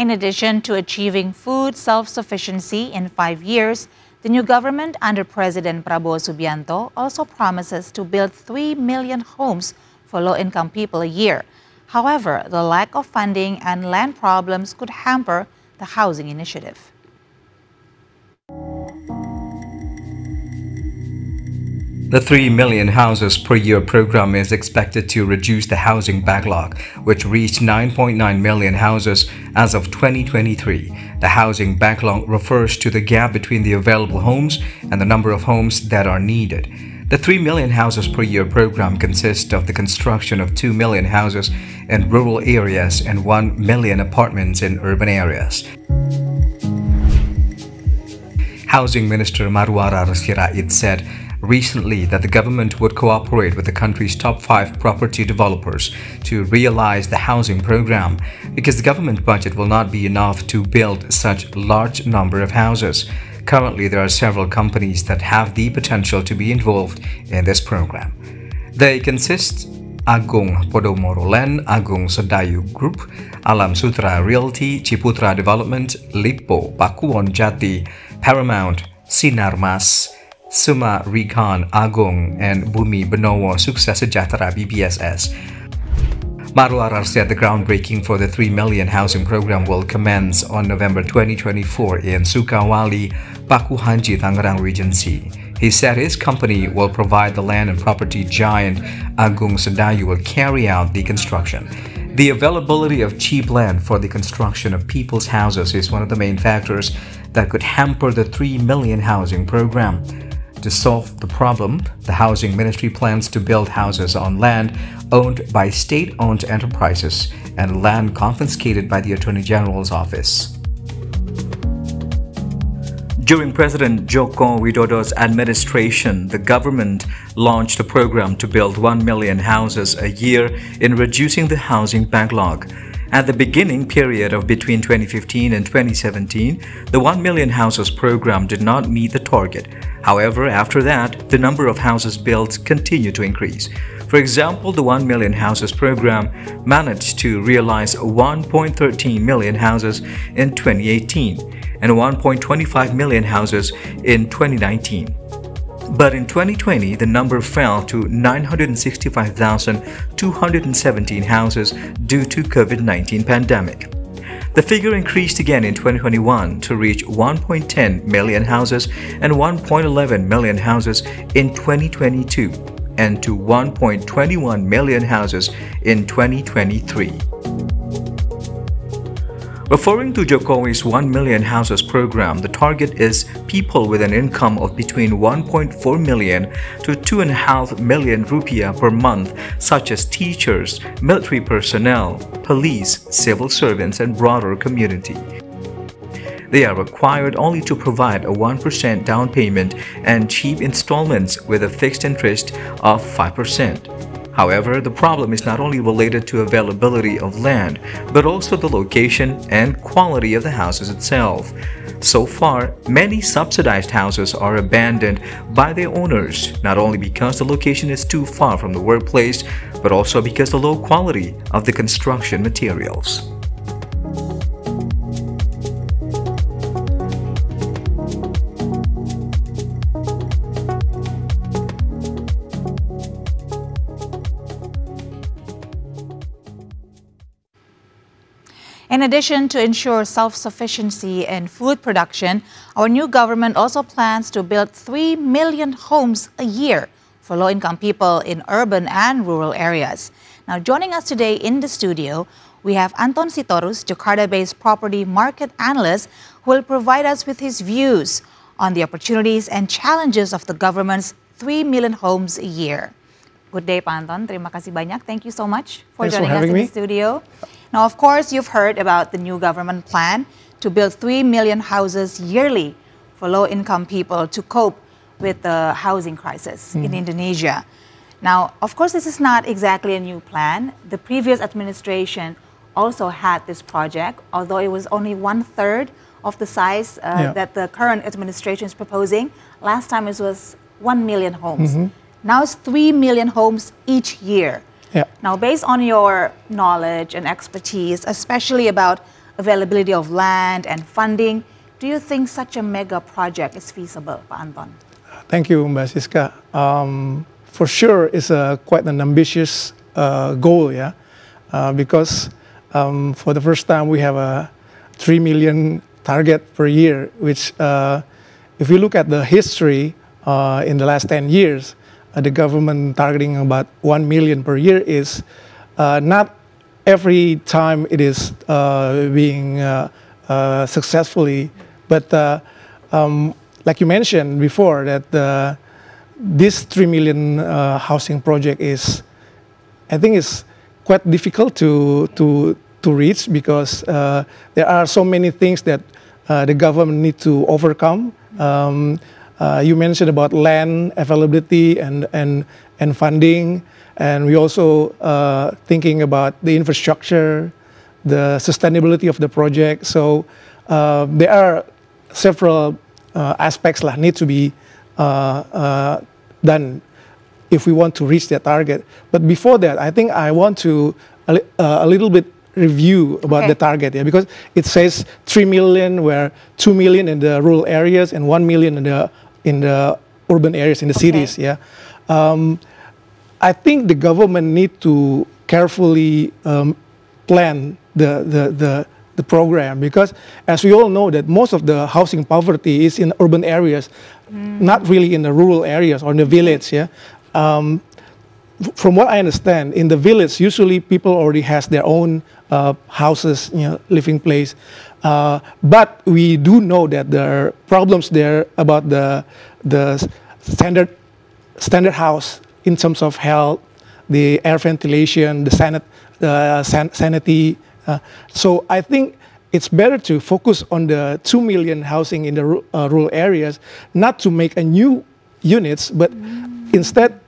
In addition to achieving food self-sufficiency in 5 years, the new government under President Prabowo Subianto also promises to build 3 million homes for low-income people a year. However, the lack of funding and land problems could hamper the housing initiative. The 3 million houses per year program is expected to reduce the housing backlog, which reached 9.9 million houses as of 2023. The housing backlog refers to the gap between the available homes and the number of homes that are needed. The 3 million houses per year program consists of the construction of 2 million houses in rural areas and 1 million apartments in urban areas. Housing Minister Marwarar Sirait said recently that the government would cooperate with the country's top 5 property developers to realize the housing program because the government budget will not be enough to build such large number of houses. Currently, there are several companies that have the potential to be involved in this program. They consist Agung Podomoro Land, Agung Sedayu Group, Alam Sutra Realty, Ciputra Development, Lippo, Pakuwon Jati, Paramount, Sinar Mas, Suma Recon Agung, and Bumi Benowo Sukses Sejahtera BBSS. Marwarar said the groundbreaking for the 3 million housing program will commence on November 2024 in Sukawali, Pakuhanji, Tangerang Regency. He said his company will provide the land and property giant Agung Sedayu will carry out the construction. The availability of cheap land for the construction of people's houses is one of the main factors that could hamper the 3 million housing program. To solve the problem, the Housing Ministry plans to build houses on land owned by state-owned enterprises and land confiscated by the Attorney General's office. During President Joko Widodo's administration, the government launched a program to build 1 million houses a year in reducing the housing backlog. At the beginning period of between 2015 and 2017, the 1 million houses program did not meet the target. However, after that, the number of houses built continued to increase. For example, the 1 million houses program managed to realize 1.13 million houses in 2018 and 1.25 million houses in 2019. But in 2020, the number fell to 965,217 houses due to COVID-19 pandemic. The figure increased again in 2021 to reach 1.10 million houses and 1.11 million houses in 2022 and to 1.21 million houses in 2023. Referring to Jokowi's 1 million houses program, the target is people with an income of between 1.4 million to 2.5 million rupiah per month, such as teachers, military personnel, police, civil servants, and broader community. They are required only to provide a 1% down payment and cheap installments with a fixed interest of 5%. However, the problem is not only related to availability of land, but also the location and quality of the houses itself. So far, many subsidized houses are abandoned by their owners, not only because the location is too far from the workplace, but also because of the low quality of the construction materials. In addition to ensure self-sufficiency in food production, our new government also plans to build 3 million homes a year for low-income people in urban and rural areas. Now, joining us today in the studio, we have Anton Sitorus, Jakarta-based property market analyst, who will provide us with his views on the opportunities and challenges of the government's 3 million homes a year. Good day, Pak Anton. Terima kasih banyak. Thank you so much for joining us in the studio. Now, of course, you've heard about the new government plan to build 3 million houses yearly for low-income people to cope with the housing crisis in Indonesia. Now, of course, this is not exactly a new plan. The previous administration also had this project, although it was only 1/3 of the size that the current administration is proposing. Last time it was 1 million homes. Now it's 3 million homes each year. Now, based on your knowledge and expertise, especially about availability of land and funding. Do you think such a mega project is feasible, Pak Anton? Thank you, Mbak Siska. For sure, it's quite an ambitious goal, yeah, because for the first time we have a 3 million target per year, which if you look at the history in the last 10 years, the government targeting about 1 million per year is not every time it is being successfully, but like you mentioned before, that this 3 million housing project is, I think, is quite difficult to reach, because there are so many things that the government need to overcome. You mentioned about land availability and funding, and we also thinking about the infrastructure, the sustainability of the project. So there are several aspects that need to be done if we want to reach that target. But before that, I think I want to a little bit review about the target, yeah, because it says 3 million, where 2 million in the rural areas and 1 million in the urban areas, in the cities. Yeah, I think the government need to carefully plan the program, because as we all know that most of the housing poverty is in urban areas, not really in the rural areas or in the village. Yeah. From what I understand, in the village, usually people already has their own houses, living place. But we do know that there are problems there about the standard house in terms of health, the air ventilation, the sanity. So I think it's better to focus on the 2 million housing in the rural areas, not to make a new units, but instead,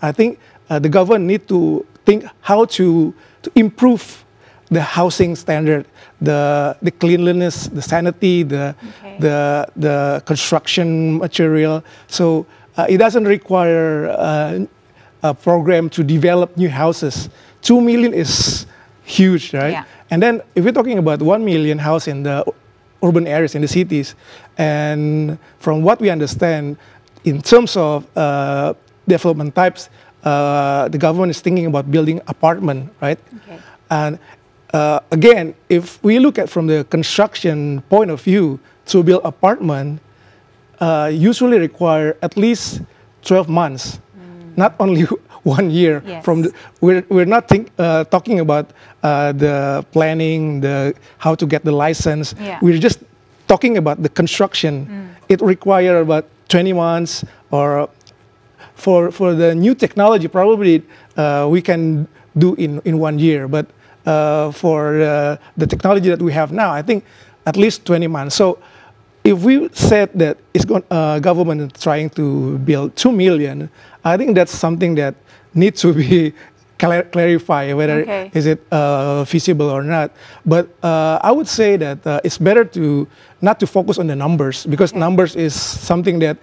I think the government need to think how to improve the housing standard, the cleanliness, the sanity, the construction material. So it doesn't require a program to develop new houses. 2 million is huge, right? Yeah. And then if we're talking about 1 million house in the urban areas, in the cities, and from what we understand, in terms of development types, the government is thinking about building apartment, right? Okay. And again, if we look at from the construction point of view, to build apartment usually require at least 12 months, not only 1 year. Yes. We're not talking about the planning, how to get the license. Yeah. We're just talking about the construction. It requires about 20 months, or for the new technology, probably we can do in 1 year. But for the technology that we have now, I think at least 20 months. So if we said that it's government is trying to build 2 million, I think that's something that needs to be clarified, whether is it feasible or not. But I would say that it's better not to focus on the numbers, because numbers is something that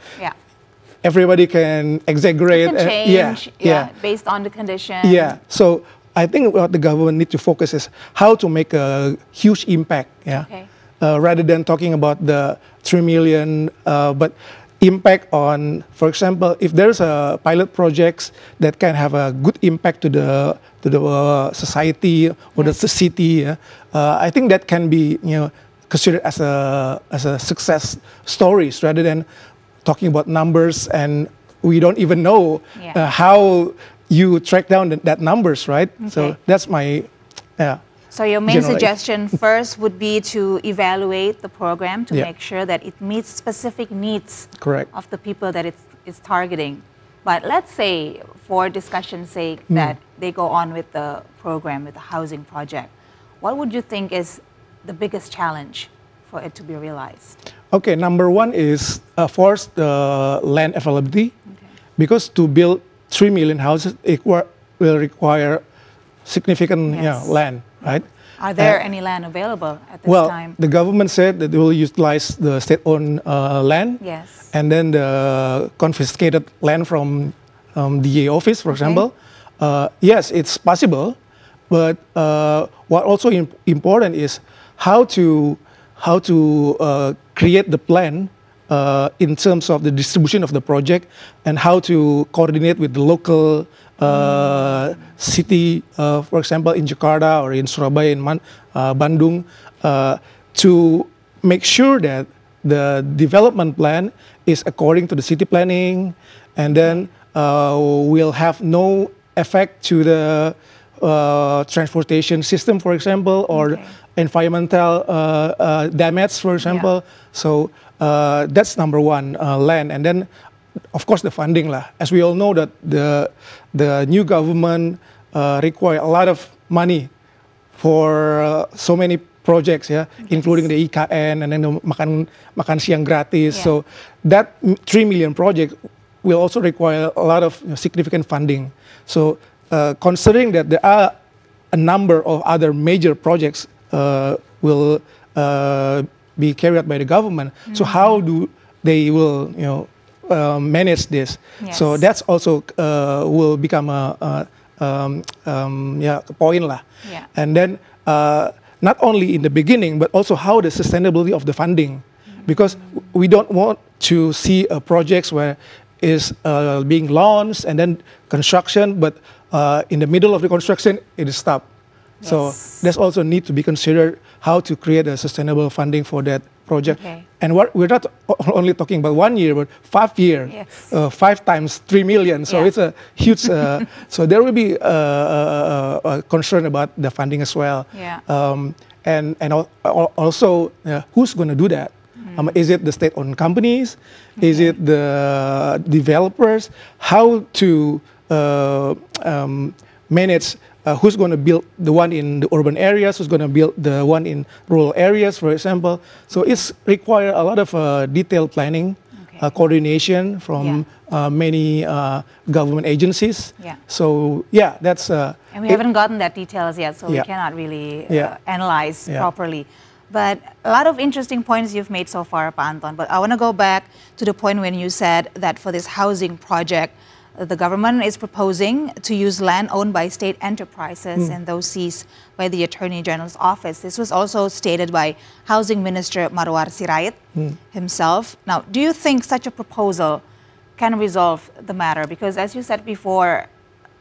everybody can exaggerate. It can change, based on the condition. Yeah. So I think what the government needs to focus is how to make a huge impact. Yeah. Okay. Rather than talking about the 3 million, but impact on, for example, if there's a pilot projects that can have a good impact to the society or the city, I think that can be considered as a success stories, rather than talking about numbers and we don't even know how you track down that numbers, right? Okay. So that's my So your main suggestion first would be to evaluate the program to make sure that it meets specific needs of the people that it's targeting. But let's say, for discussion's sake, that they go on with the program, with the housing project. What would you think is the biggest challenge for it to be realized? Okay, number one is first the land availability, because to build 3 million houses, it will require significant land. Right? Are there any land available at this time? Well, the government said that they will utilize the state-owned land, and then the confiscated land from DA office, for example. Yes, it's possible, but what also important is how to create the plan in terms of the distribution of the project and how to coordinate with the local city, for example, in Jakarta or in Surabaya, in Bandung, to make sure that the development plan is according to the city planning, and then will have no effect to the transportation system, for example, or environmental damage, for example. So that's number one, land. And then, of course, the funding lah. As we all know that the new government require a lot of money for so many projects, including the IKN and then the makan siang gratis. So that 3 million project will also require a lot of significant funding. So considering that there are a number of other major projects will be carried out by the government, so how do they will manage this? So that's also will become a point lah. And then not only in the beginning, but also how the sustainability of the funding, because we don't want to see projects where is being launched and then construction, but in the middle of the construction it is stopped. So there's also need to be considered how to create a sustainable funding for that project. And we're not only talking about 1 year, but 5 years, 5 times 3 million. So it's a huge. So there will be a concern about the funding as well. And also who's going to do that? Is it the state-owned companies? Is it the developers? How to manage? Who's going to build the one in the urban areas? Who's going to build the one in rural areas, for example? So it's require a lot of detailed planning, coordination from many government agencies. So that's. And we haven't gotten that details yet, so we cannot really analyze properly. But a lot of interesting points you've made so far, Pak Anton. But I want to go back to the point when you said that for this housing project, the government is proposing to use land owned by state enterprises and those seized by the Attorney General's office. This was also stated by Housing Minister Marwar Sirait himself. Now, do you think such a proposal can resolve the matter? Because as you said before,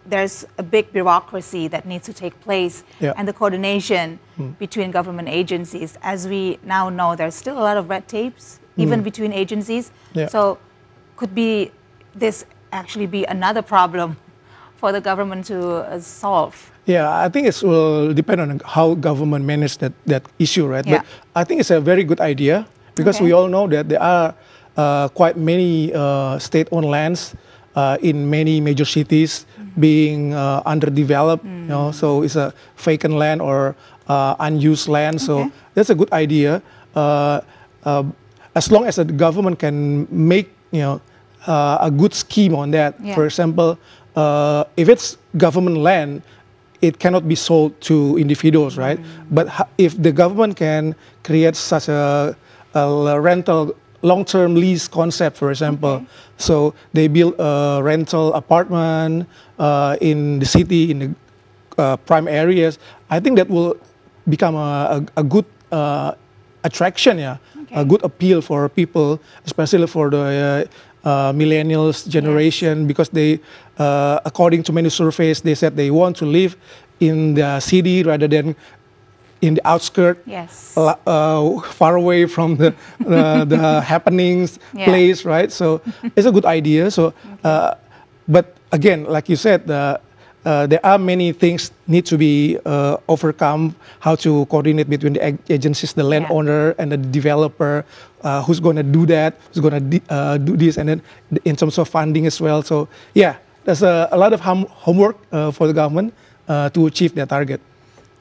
there's a big bureaucracy that needs to take place and the coordination between government agencies. As we now know, there's still a lot of red tapes, even between agencies. So could this actually be another problem for the government to solve? I think it will depend on how government manage that issue, right? But I think it's a very good idea because we all know that there are quite many state-owned lands in many major cities being underdeveloped. So it's a vacant land or unused land. So that's a good idea. As long as the government can make a good scheme on that. For example, if it's government land, it cannot be sold to individuals, right? But if the government can create such a rental long-term lease concept, for example, so they build a rental apartment in the city, in the prime areas, I think that will become a good attraction, a good appeal for people, especially for the millennials generation, because they, according to many surveys, they said they want to live in the city rather than in the outskirts, far away from the happenings place, right? So it's a good idea. So, but again, like you said, there are many things need to be overcome. How to coordinate between the agencies, the landowner and the developer. Who's going to do that? Who's going to do this? And then in terms of funding as well. So there's a lot of homework for the government to achieve their target.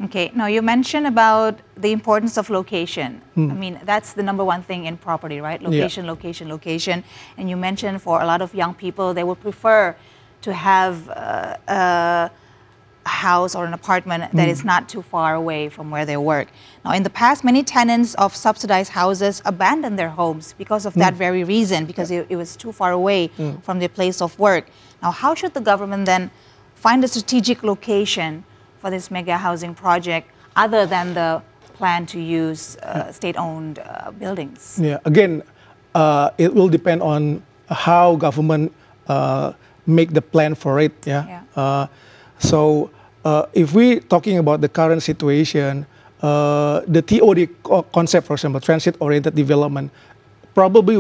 Okay. Now you mentioned about the importance of location. I mean, that's the number one thing in property, right? Location, location, location. And you mentioned for a lot of young people, they would prefer to have a house or an apartment that is not too far away from where they work. Now, in the past, many tenants of subsidized houses abandoned their homes because of that very reason, because it was too far away from their place of work. Now, how should the government then find a strategic location for this mega housing project other than the plan to use state-owned buildings? Yeah, again, it will depend on how government make the plan for it. So if we're talking about the current situation, the TOD concept, for example, transit-oriented development, probably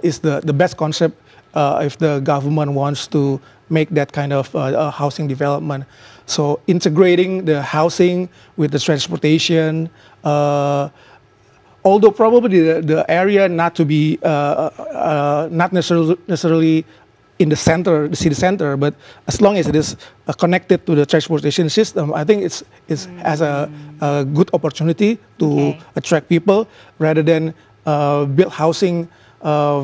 is the best concept if the government wants to make that kind of housing development. So integrating the housing with the transportation, although probably the area not to be not necessarily in the center, the city center, but as long as it is connected to the transportation system, I think it has a good opportunity to attract people rather than build housing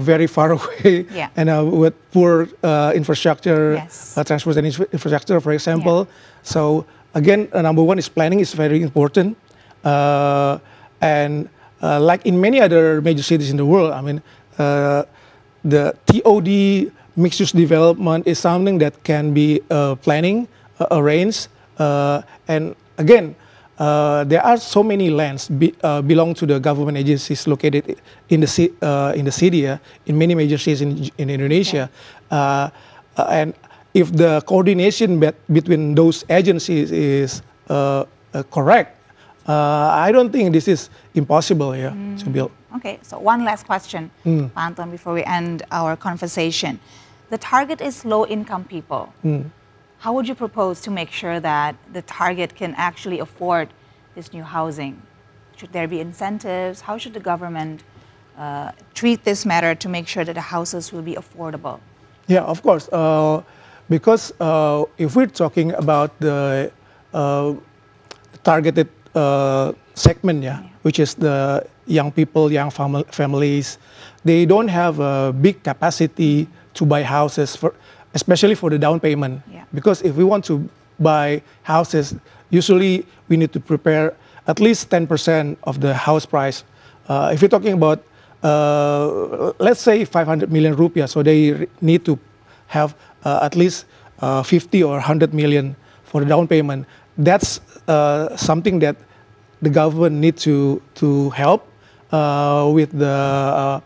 very far away and with poor infrastructure, transportation infrastructure, for example. So again, number one is planning is very important, and like in many other major cities in the world, I mean, the TOD mixed-use development is something that can be planning, arranged, and again, there are so many lands belong to the government agencies located in the city, in many major cities in Indonesia, and if the coordination between those agencies is correct, I don't think this is impossible to build. Okay, so one last question, Pak Anton, before we end our conversation. The target is low-income people. How would you propose to make sure that the target can actually afford this new housing? Should there be incentives? How should the government treat this matter to make sure that the houses will be affordable? Yeah, of course. Because if we're talking about the targeted segment, which is the young people, young families, they don't have a big capacity to buy houses, especially for the down payment. Because if we want to buy houses, usually we need to prepare at least 10% of the house price. If you're talking about, let's say 500 million rupiah, so they need to have at least 50 or 100 million for the down payment. That's something that the government needs to help with the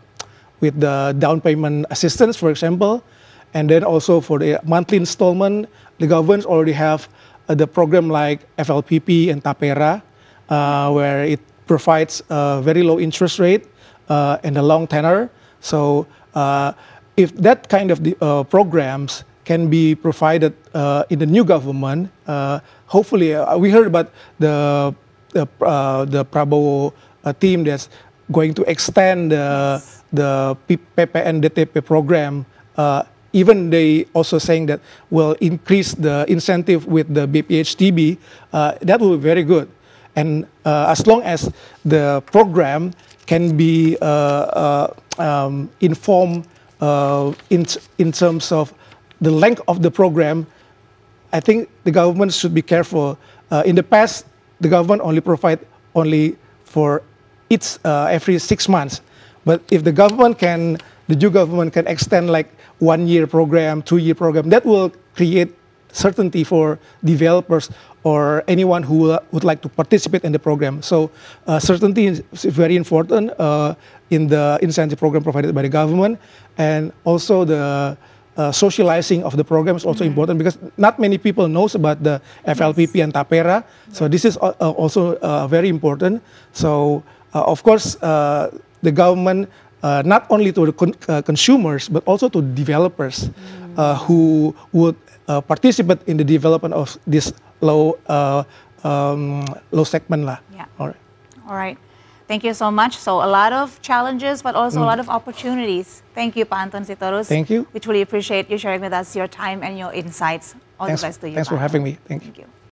down payment assistance, for example, and then also for the monthly installment, the governments already have the program like FLPP and Tapera, where it provides a very low interest rate and a long tenor. So if that kind of programs can be provided in the new government, hopefully, we heard about the Prabowo team that's going to extend the PPN DTP program. Even they also saying that will increase the incentive with the BPHTB. That will be very good. And as long as the program can be informed in terms of the length of the program, I think the government should be careful. In the past, the government only provide for each every 6 months. But if the new government can extend like 1 year program, 2 year program, that will create certainty for developers or anyone who would like to participate in the program. So certainty is very important in the incentive program provided by the government, and also the socializing of the program is also important, because not many people knows about the FLPP and Tapera. So this is also very important. So of course, the government, not only to the consumers, but also to developers who would participate in the development of this low segment. All right. Thank you so much. So a lot of challenges, but also a lot of opportunities. Thank you, Pak Anton Sitorus. Thank you. We truly appreciate you sharing with us your time and your insights. All the best to you. Thanks for having me. Thank you.